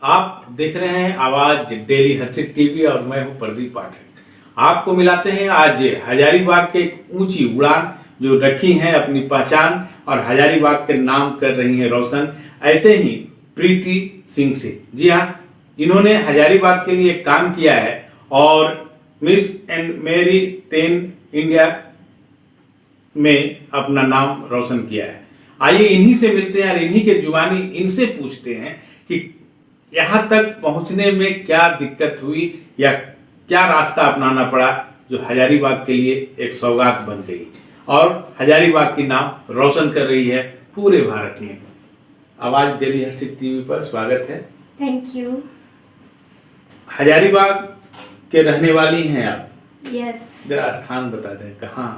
आप देख रहे हैं आवाज डेली हर्षित टीवी और मैं हूं प्रदीप पाठक। आपको मिलाते हैं आज हजारीबाग के ऊंची उड़ान जो रखी हैं अपनी पहचान और हजारीबाग के नाम कर रही हैं रोशन, ऐसे ही प्रीति सिंह से। जी हाँ, इन्होंने हजारीबाग के लिए काम किया है और मिस एंड मेरी 10 इंडिया में अपना नाम रोशन किया है। आइए इन्हीं से मिलते हैं और इन्हीं के जुबानी इनसे पूछते हैं कि यहाँ तक पहुँचने में क्या दिक्कत हुई या क्या रास्ता अपनाना पड़ा जो हजारीबाग के लिए एक सौगात बन गई और हजारीबाग की नाम रोशन कर रही है पूरे भारत में। आवाज डेली हर्षित टीवी पर स्वागत है। Thank you. हजारीबाग के रहने वाली हैं आप? यस। जरा स्थान बता दें, कहाँ?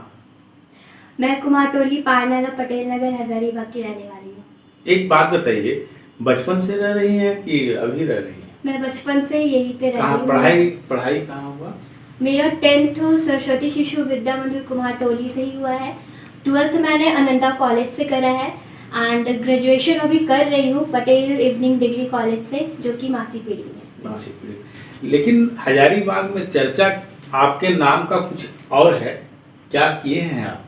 मैं कुमारटोली पारनाला पटेल नगर हजारीबाग की रहने वाली हूँ। एक बात बताइए, बचपन से रह रही हैं कि अभी रह रही हैं? मैं बचपन से यहीं पे रह रही हूँ। पढ़ाई कहाँ हुआ? मेरा 10th सरस्वती शिशु विद्या मंदिर कुमारटोली से ही हुआ है। 12th मैंने आनंदा कॉलेज से करा है एंड ग्रेजुएशन अभी कर रही हूँ पटेल इवनिंग डिग्री कॉलेज से, जो कि मासीपीढ़ी में। मासीपीढ़ी। लेकिन हजारीबाग में चर्चा आपके नाम का कुछ और है, क्या किए हैं आप?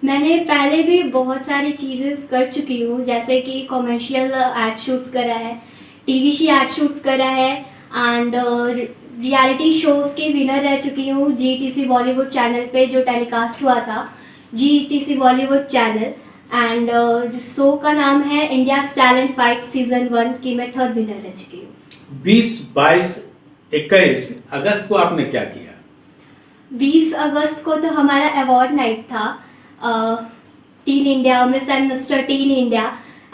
मैंने पहले भी बहुत सारी चीज़ें कर चुकी हूँ, जैसे कि कॉमर्शियल एड शूट्स करा है, टीवी एड शूट्स करा है एंड रियलिटी शोज़ की विनर रह चुकी हूँ जीटीसी बॉलीवुड चैनल पे जो टेलीकास्ट हुआ था, GTC Bollywood channel. And show का नाम है इंडिया टैलेंट फाइट सीजन 1 की मैं 3rd विनर रह चुकी हूँ। 20, 22, 21 अगस्त को आपने क्या किया? 20 अगस्त को तो हमारा अवार्ड नाइट था, teen India miss and mister teen India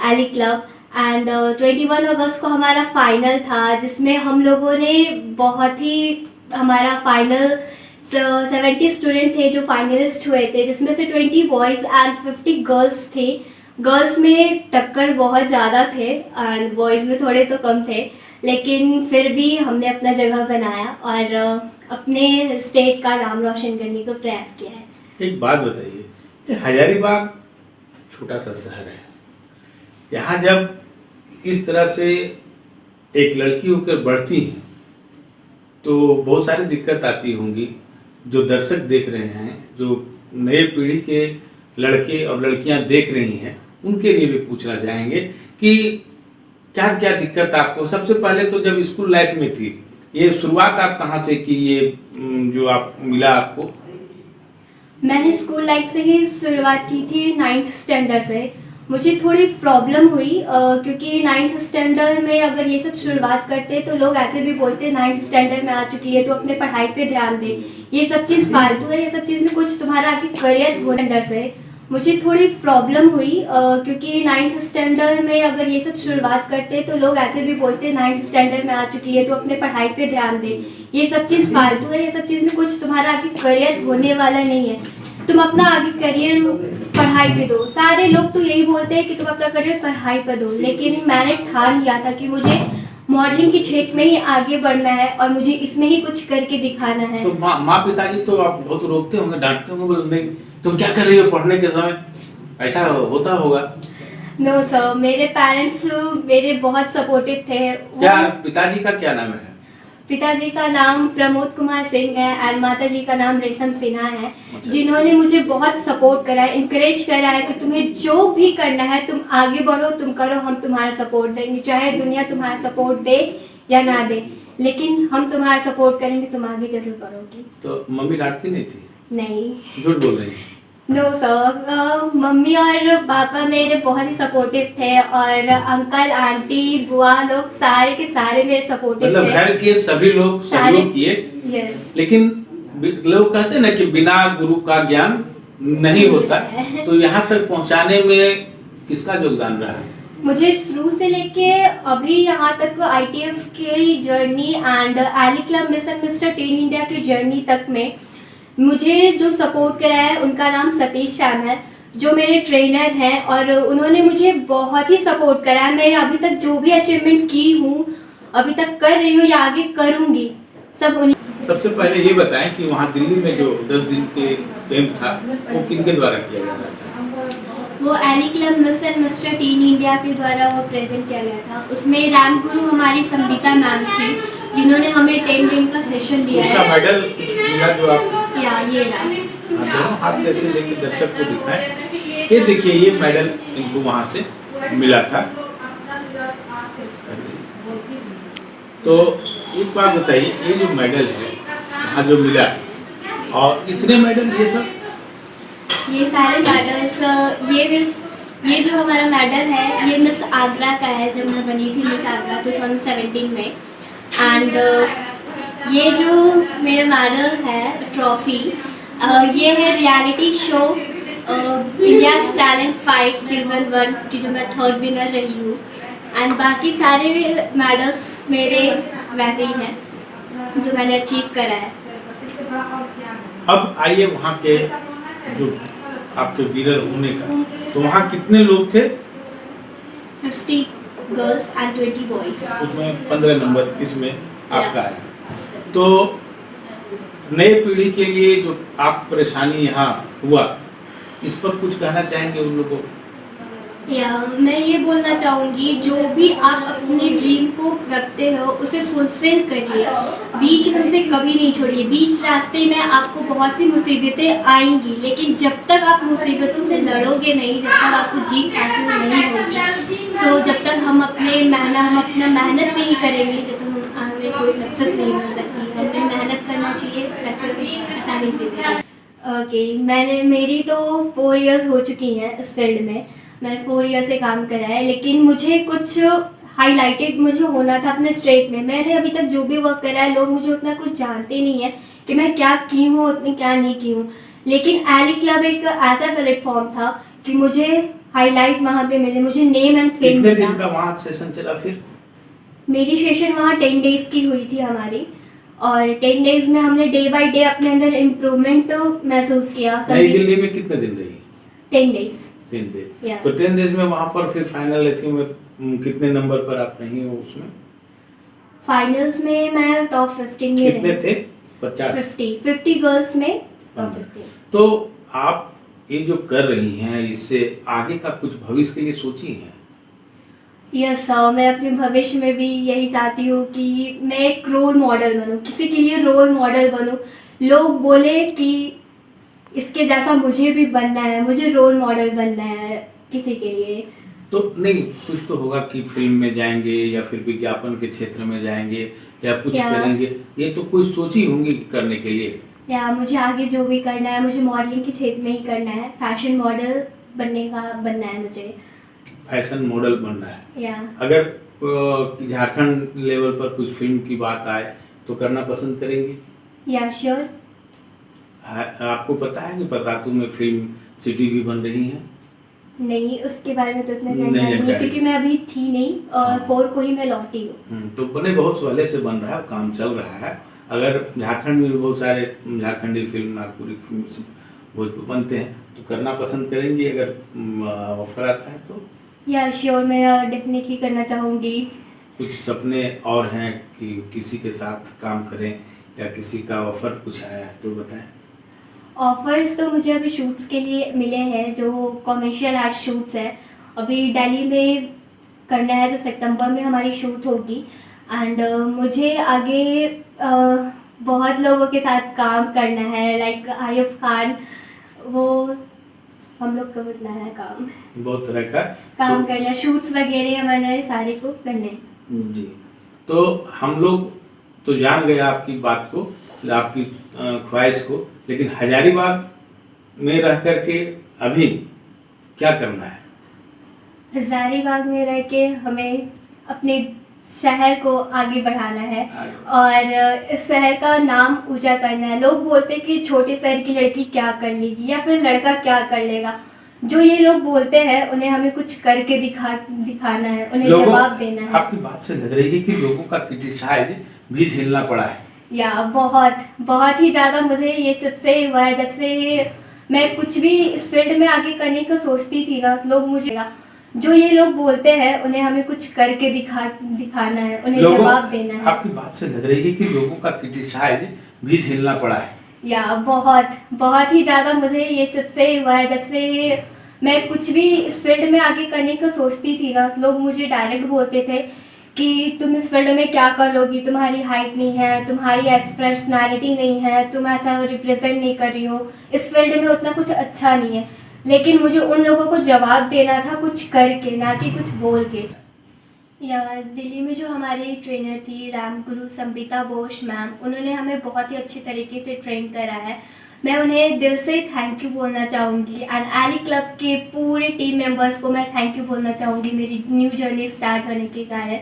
Elly club and 21 अगस्त को हमारा फाइनल था, जिसमें हम लोगों ने बहुत ही हमारा फाइनल 70 स्टूडेंट थे जो फाइनलिस्ट हुए थे, जिसमें से 20 बॉयज़ एंड 50 गर्ल्स थे। गर्ल्स में टक्कर बहुत ज़्यादा थे एंड बॉयज़ में थोड़े तो कम थे, लेकिन फिर भी हमने अपना जगह बनाया और अपने स्टेट का नाम रोशन करने का प्रयास किया है। एक बात बताइए, ये हजारीबाग छोटा सा शहर है, यहाँ जब इस तरह से एक लड़की होकर बढ़ती है तो बहुत सारी दिक्कत आती होंगी। जो दर्शक देख रहे हैं, जो नए पीढ़ी के लड़के और लड़कियां देख रही हैं, उनके लिए भी पूछना चाहेंगे कि क्या क्या दिक्कत आपको? सबसे पहले तो जब स्कूल लाइफ में थी, ये शुरुआत आप कहाँ से की, ये जो आप मिला आपको? मैंने स्कूल लाइफ से ही शुरुआत की थी 9th स्टैंडर्ड से। मुझे थोड़ी प्रॉब्लम हुई क्योंकि 9th स्टैंडर्ड में अगर ये सब शुरुआत करते तो लोग ऐसे भी बोलते 9th स्टैंडर्ड में आ चुकी है तो अपने पढ़ाई पे ध्यान दे, ये सब चीज़ फालतू है, ये सब चीज़ में कुछ तुम्हारा आगे करियर होने डर से। मुझे थोड़ी प्रॉब्लम हुई क्योंकि 9th स्टैंडर्ड में अगर ये सब शुरुआत करते तो लोग ऐसे भी बोलते 9th स्टैंडर्ड में आ चुकी है तो अपने पढ़ाई पे ध्यान दे, ये सब चीज़ फालतू है, ये सब चीज़ में कुछ तुम्हारा आगे करियर होने वाला नहीं है, तुम अपना आगे करियर पढ़ाई पे दो। सारे लोग तो यही बोलते हैं कि तुम अपना करियर पढ़ाई पे दो, लेकिन मैंने ठान लिया था कि मुझे मॉडलिंग के क्षेत्र में ही आगे बढ़ना है और मुझे इसमें ही कुछ करके दिखाना है। तो माँ पिताजी तो आप बहुत रोकते होंगे, डांटते होंगे, बोलते नहीं तुम क्या कर रही हो पढ़ने के समय, ऐसा होता होगा? नो सर, मेरे पेरेंट्स मेरे बहुत सपोर्टिव थे। क्या पिताजी का क्या नाम है? पिताजी का नाम प्रमोद कुमार सिंह है एंड माताजी का नाम रेशम सिन्हा है, जिन्होंने मुझे बहुत सपोर्ट करा है, इंकरेज करा है कि तुम्हें जो भी करना है तुम आगे बढ़ो, तुम करो, हम तुम्हारा सपोर्ट देंगे, चाहे दुनिया तुम्हारा सपोर्ट दे या ना दे, लेकिन हम तुम्हारा सपोर्ट करेंगे, तुम आगे जरूर बढ़ोगी। तो मम्मी डांटती नहीं थी? नहीं। झूठ बोल रही हैं? नो सर, मम्मी और पापा मेरे बहुत ही सपोर्टिव थे और अंकल आंटी बुआ लोग सारे के सारे मेरे सपोर्टिव थे। मतलब घर के सभी लोग सहयोग किए? यस। लेकिन लोग कहते हैं ना कि बिना गुरु का ज्ञान नहीं होता, तो यहाँ तक पहुँचाने में किसका योगदान रहा? मुझे शुरू से लेके अभी यहाँ तक ITF की journey and Elly club miss and mister teen India की जर्नी तक में मुझे जो सपोर्ट कराया है उनका नाम सतीश श्याम है, जो मेरे ट्रेनर हैं और उन्होंने मुझे बहुत ही सपोर्ट करा है। मैं अभी तक जो भी अचीवमेंट की हूँ, अभी तक कर रही हूँ या आगे करूँगी, सब उन्हीं। सबसे पहले ये बताएं कि वहाँ दिल्ली में जो 10 दिन के कैंप था वो किनके द्वारा किया जा रहा था? वो Elly club miss and mister teen India के द्वारा वो प्रेजेंट किया गया था। उसमें रैंक गुरु हमारी संगीता मैम थी, जिन्होंने हमें 10 दिन का सेशन दिया उसका है। मेडल कुछ मिला जो आप या ये रहा। दोनों हाथ से ऐसे लेके दर्शक को दिखाएं। ये देखिए, ये मेडल इनको वहां से मिला था। तो एक बात बताइए, ये जो मेडल है वहाँ जो मिला, और इतने मेडल ये सब ये सारे मेडल्स, ये जो हमारा मेडल है ये मिस आगरा का है, जब मैं बनी थी मिस आगरा 2017 में। एंड ये जो मेरा मेडल है, ट्रॉफी, ये है reality show India talent fight season 1 की, जो मैं 3rd विनर रही हूँ। एंड बाकी सारे मेडल्स मेरे वैसे ही हैं जो मैंने अचीव करा है। अब आइए वहाँ के जो आपके विनर होने का, तो वहाँ कितने लोग थे? 50 गर्ल्स एंड 20 बॉयज। उसमें 15 नंबर इसमें आपका है। तो नए पीढ़ी के लिए जो आप परेशानी यहाँ हुआ, इस पर कुछ कहना चाहेंगे उन लोगों को? या मैं ये बोलना चाहूँगी, जो भी आप अपने ड्रीम को रखते हो उसे फुलफिल करिए, बीच में से कभी नहीं छोड़िए। बीच रास्ते में आपको बहुत सी मुसीबतें आएंगी, लेकिन जब तक आप मुसीबतों से लड़ोगे नहीं, जब तक आपको जीत हासिल नहीं होगी, सो जब तक हम अपना मेहनत नहीं करेंगे, जब तक हमें कोई सक्सेस नहीं मिल सकती। हमें मेहनत करना चाहिए, सक्सेस आसानी से मिलेगी। ओके, मेरी तो 4 इयर्स हो चुकी हैं इस फील्ड में। मैंने 4 ईयर से काम करा है, लेकिन मुझे कुछ हाईलाइटेड मुझे होना था अपने स्टेट में। मैंने अभी तक जो भी वर्क करा है, लोग मुझे उतना कुछ जानते नहीं है कि मैं क्या की हूँ, उतनी क्या नहीं की हूँ। लेकिन एली क्लब एक ऐसा प्लेटफॉर्म था कि मुझे हाईलाइट वहाँ पे मिले, मुझे नेम एंड फेम कितने दिन का वहाँ सेशन चला फिर? मेरी सेशन वहाँ 10 डेज की हुई थी हमारी, और 10 डेज में हमने डे बाय डे अपने अंदर इम्प्रूवमेंट महसूस किया। नई दिल्ली में कितने दिन रही? 10 डेज। 10 दिन। Yeah. तो 10 डेज में वहाँ पर फिर फाइनल लेती में कितने नंबर पर आप नहीं हो उसमें? फाइनल्स में मैं टॉप 15 में कितने रही। थे? 50? 50 गर्ल्स में टॉप 15। तो आप ये जो कर रही हैं, इससे आगे का कुछ भविष्य के लिए सोची हैं? यस सर, मैं अपने भविष्य में भी यही चाहती हूँ कि मैं एक रोल मॉडल बनूँ, किसी के लिए रोल मॉडल बनूँ। लोग बोले कि इसके जैसा मुझे भी बनना है, मुझे रोल मॉडल बनना है किसी के लिए। तो नहीं, कुछ तो होगा कि फिल्म में जाएंगे या फिर विज्ञापन के क्षेत्र में जाएंगे या कुछ करेंगे, ये तो कुछ सोची होंगी करने के लिए। या मुझे आगे जो भी करना है, मुझे मॉडलिंग के क्षेत्र में ही करना है, फैशन मॉडल बनना है मुझे। फैशन मॉडल बनना है। या अगर झारखंड लेवल पर कुछ फिल्म की बात आए तो करना पसंद करेंगे? या श्योर। आपको पता है कि पतरातू में फिल्म सिटी भी बन रही है? नहीं, उसके बारे में तो इतना जानकारी नहीं, क्योंकि मैं अभी थी नहीं और 4 को ही मैं लौटी हूँ। तो बने बहुत पहले से बन रहा है, काम चल रहा है। अगर झारखंड में भी बहुत सारे झारखंडी फिल्म, नागपुरी फिल्म भोजपुर बनते हैं, तो करना पसंद करेंगे अगर ऑफर आता है तो? या श्योर, मैं डेफिनेटली करना चाहूँगी। कुछ सपने और हैं कि किसी के साथ काम करें या किसी का ऑफर कुछ आया है तो बताएं। ऑफर्स तो मुझे अभी शूट्स के लिए मिले हैं, जो कॉमर्शियल आर्ट शूट्स है। अभी दिल्ली में करना है, तो सितंबर में हमारी शूट होगी। एंड मुझे आगे बहुत लोगों के साथ काम करना है, लाइक आयुब खान, वो हम लोग का बदला है काम, बहुत तरह का काम करना, शूट्स वगैरह हमारे सारे को करने। जी, तो हम लोग तो जान गए आपकी बात को, आपकी ख्वाहिश को, लेकिन हजारीबाग में रह करके अभी क्या करना है? हजारीबाग में रह के हमें अपने शहर को आगे बढ़ाना है और इस शहर का नाम ऊंचा करना है। लोग बोलते हैं कि छोटे शहर की लड़की क्या कर लेगी या फिर लड़का क्या कर लेगा। जो ये लोग बोलते हैं उन्हें हमें कुछ करके दिखाना है, उन्हें जवाब देना है। आपकी बात से लग रही है कि लोगों का क्रिटिसाइज भी झेलना पड़ा है। या बहुत ही ज़्यादा मुझे ये सबसे हुआ है। जब से मैं कुछ भी इस फील्ड में आगे करने को सोचती थी ना, लोग मुझे, जो ये लोग बोलते हैं उन्हें हमें कुछ करके दिखाना है, उन्हें जवाब देना है। आपकी बात से लग रही है कि लोगों का क्रिटिसाइज भी झेलना पड़ा है। या बहुत ही ज़्यादा मुझे ये सबसे हुआ है। जब से मैं कुछ भी इस फील्ड में आगे करने का सोचती थी ना, लोग मुझे डायरेक्ट बोलते थे कि तुम इस फील्ड में क्या कर लोगी, तुम्हारी हाइट नहीं है, तुम्हारी ऐसी पर्सनैलिटी नहीं है, तुम ऐसा रिप्रेजेंट नहीं कर रही हो, इस फील्ड में उतना कुछ अच्छा नहीं है। लेकिन मुझे उन लोगों को जवाब देना था कुछ करके, ना कि कुछ बोल के। या दिल्ली में जो हमारी ट्रेनर थी राम गुरु संबिता बोस मैम, उन्होंने हमें बहुत ही अच्छे तरीके से ट्रेन करा है। मैं उन्हें दिल से थैंक यू बोलना चाहूँगी एंड एली क्लब के पूरे टीम मेंबर्स को मैं थैंक यू बोलना चाहूँगी मेरी न्यू जर्नी स्टार्ट होने के कारण।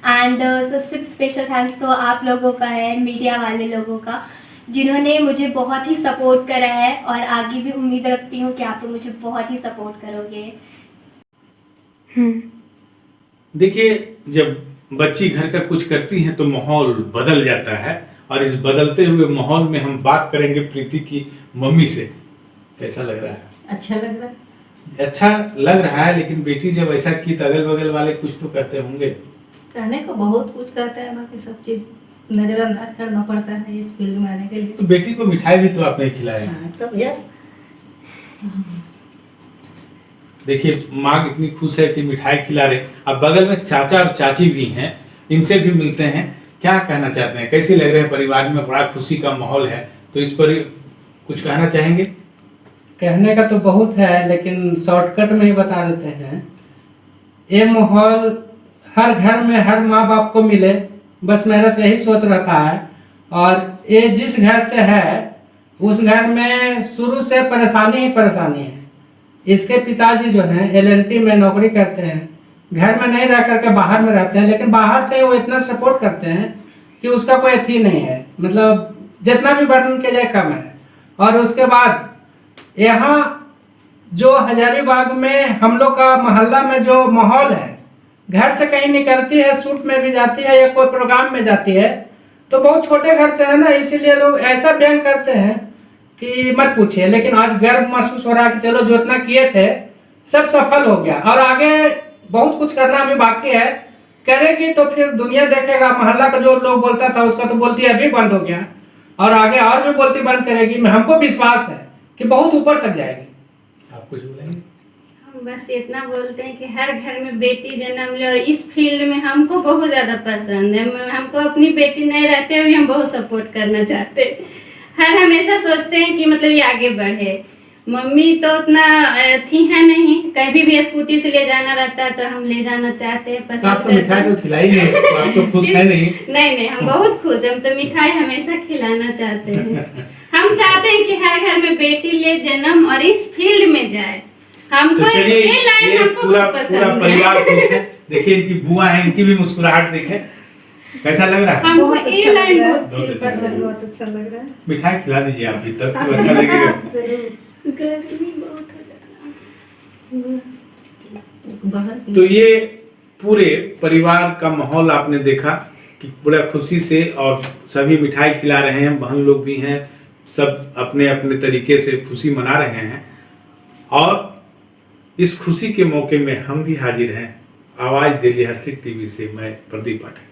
एंड सबसे स्पेशल थैंक्स तो आप लोगों का है, मीडिया वाले लोगों का, जिन्होंने मुझे बहुत ही सपोर्ट करा है और आगे भी उम्मीद रखती हूँ कि आप लोग मुझे बहुत ही सपोर्ट करोगे। देखिए, जब बच्ची घर का कुछ करती हैं तो माहौल बदल जाता है, और इस बदलते हुए माहौल में हम बात करेंगे प्रीति की मम्मी से। कैसा लग रहा है? अच्छा लग रहा है। अच्छा लग रहा है, लेकिन बेटी जब ऐसा की तो अगल बगल वाले कुछ तो कहते होंगे। कहने को बहुत कुछ कहता है, बाकी सब चीज नजरअंदाज करना पड़ता है इस फील्ड में आने के लिए। तो बेटी को मिठाई भी तो आपने खिलाया। हाँ, तो यस। देखिए, माँ कितनी खुश है कि मिठाई खिला रहे। अब बगल में चाचा और चाची भी हैं, इनसे भी मिलते हैं। क्या कहना चाहते हैं, कैसे लग रहे हैं? परिवार में बड़ा खुशी का माहौल है, तो इस पर कुछ कहना चाहेंगे? कहने का तो बहुत है, लेकिन शॉर्टकट में ही बता देते हैं। ये माहौल हर घर में हर माँ बाप को मिले, बस मेरा तो यही सोच रहता है। और ये जिस घर से है उस घर में शुरू से परेशानी ही परेशानी है। इसके पिताजी जो हैं LNT में नौकरी करते हैं, घर में नहीं रह करके बाहर में रहते हैं, लेकिन बाहर से वो इतना सपोर्ट करते हैं कि उसका कोई अथी नहीं है, मतलब जितना भी बर्डन किया जाए कम है। और उसके बाद यहाँ जो हजारीबाग में हम लोग का मोहल्ला में जो माहौल है, घर से कहीं निकलती है, शूट में भी जाती है या कोई प्रोग्राम में जाती है, तो बहुत छोटे घर से है ना, इसीलिए लोग ऐसा व्यंग करते हैं कि मत पूछिए। लेकिन आज गर्व महसूस हो रहा है कि चलो जो इतना किए थे सब सफल हो गया, और आगे बहुत कुछ करना अभी बाकी है। करेगी तो फिर दुनिया देखेगा। मोहल्ला का जो लोग बोलता था उसका तो बोलती अभी बंद हो गया, और आगे और भी बोलती बंद करेगी। मैं हमको विश्वास है कि बहुत ऊपर तक जाएगी। आप कुछ बोलेंगे? हम बस इतना बोलते हैं कि हर घर में बेटी जन्म ले, और इस फील्ड में हमको बहुत ज़्यादा पसंद है। हमको अपनी बेटी नहीं रहते हुए हम बहुत सपोर्ट करना चाहते हैं। हर हमेशा सोचते हैं कि मतलब ये आगे बढ़े। मम्मी तो उतना थी है नहीं, कभी भी स्कूटी से ले जाना रहता है तो हम ले जाना चाहते हैं, पसंद आप तो मिठाई तो खिलाई नहीं, आप तो खुश है नहीं? नहीं, हम बहुत खुश हैं। हम तो मिठाई हमेशा खिलाना चाहते हैं। हम चाहते हैं कि हर घर में बेटी ले जन्म और इस फील्ड में जाए। हमको तो चलिए, ये लाइन ये हमको पूरा बहुत पसंद पूरा है। परिवार खुश है। देखिए, इनकी बुआ है, इनकी भी मुस्कुराहट देखे, कैसा लग रहा है? हमको बहुत ये अच्छा लाइन लग रहा है। बहुत बहुत अच्छा पसंद है। बहुत अच्छा लग रहा है। मिठाई खिला दीजिए आप भी, तब तो अच्छा लगेगा। जरूर। गर्मी बहुत हो बहन तो ये पूरे परिवार का माहौल आपने देखा कि पूरा खुशी से, और सभी मिठाई खिला रहे हैं, बहन लोग भी हैं, सब अपने अपने तरीके से खुशी मना रहे हैं। और इस खुशी के मौके में हम भी हाजिर हैं। आवाज दिल्ली हर्षित टीवी से मैं प्रदीप पाठक।